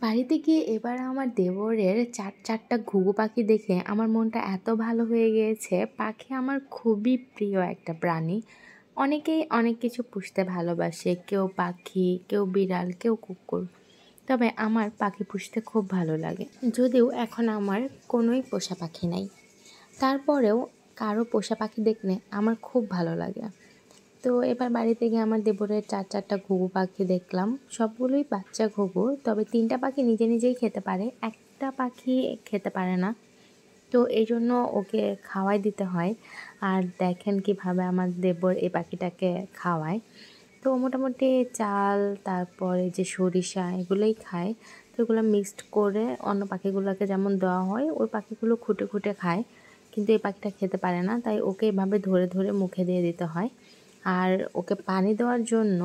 বাড়িতে গিয়ে এবার আমার দেবরের ৪টা ঘুঘু পাখি দেখে আমার মনটা এত ভালো হয়ে গিয়েছে। পাখি আমার খুবই প্রিয় একটা প্রাণী। অনেকেই অনেক কিছু পুষতে ভালোবাসে। কেউ পাখি, কেউ বিড়াল, কেউ কুকুর। তবে আমার পাখি পুষতে খুব ভালো লাগে। যদিও এখন আমার কোনোই পোষা পাখি নাই। তারপরেও কারো পোষা পাখি দেখলে আমার খুব ভালো লাগে। তো এবার বাড়িতে গিয়ে আমার দেবরের ৪টা ঘুঘু পাখি দেখলাম। সবগুলোই বাচ্চা ঘুঘু। তবে ৩টা পাখি নিজে নিজেই খেতে পারে। একটা পাখি খেতে পারে না। তো এইজন্য ওকে খাওয়াই দিতে হয়। আর দেখেন কিভাবে আমার দেবর এই পাখিটাকে খাওয়ায়। তো মোটামুটি চাল, তারপরে যে সরিষা এগুলোই খায়। তো এগুলো মিক্সড করে অন্য পাখিগুলোকে যেমন দেওয়া হয়, ওই পাখিগুলো খুঁটে খুঁটে খায়। কিন্তু এই পাখিটা খেতে পারে না, তাই ওকে এভাবে ধরে ধরে মুখে দিয়ে দিতে হয়। আর ওকে পানি দেওয়ার জন্য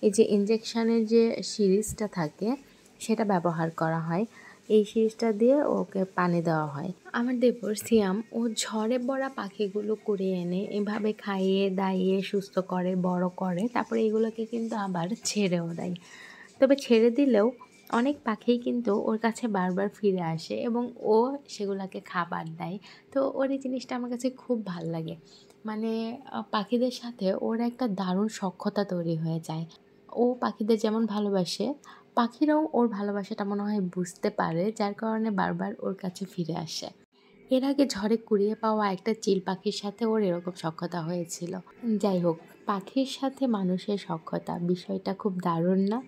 এই যে ইনজেকশানের যে সিরিজটা থাকে সেটা ব্যবহার করা হয়। এই সিরিজটা দিয়ে ওকে পানি দেওয়া হয়। আমার দেবর সিয়াম ও ঝড়ে পড়া পাখিগুলো কুড়িয়ে এনে এভাবে খাইয়ে দাইয়ে সুস্থ করে, বড় করে, তারপরে এগুলোকে কিন্তু আবার ছেড়েও দেয়। তবে ছেড়ে দিলেও অনেক পাখিই কিন্তু ওর কাছে বারবার ফিরে আসে এবং ও সেগুলোকে খাবার দেয়। তো ওর এই জিনিসটা আমার কাছে খুব ভাল লাগে। মানে পাখিদের সাথে ওর একটা দারুণ সখ্যতা তৈরি হয়ে যায়। ও পাখিদের যেমন ভালোবাসে, পাখিরাও ওর ভালোবাসাটা মনে হয় বুঝতে পারে, যার কারণে বারবার ওর কাছে ফিরে আসে। এর আগে ঝড়ে কুড়িয়ে পাওয়া একটা চিল পাখির সাথে ওর এরকম সখ্যতা হয়েছিল। যাই হোক, পাখির সাথে মানুষের সখ্যতা বিষয়টা খুব দারুণ না?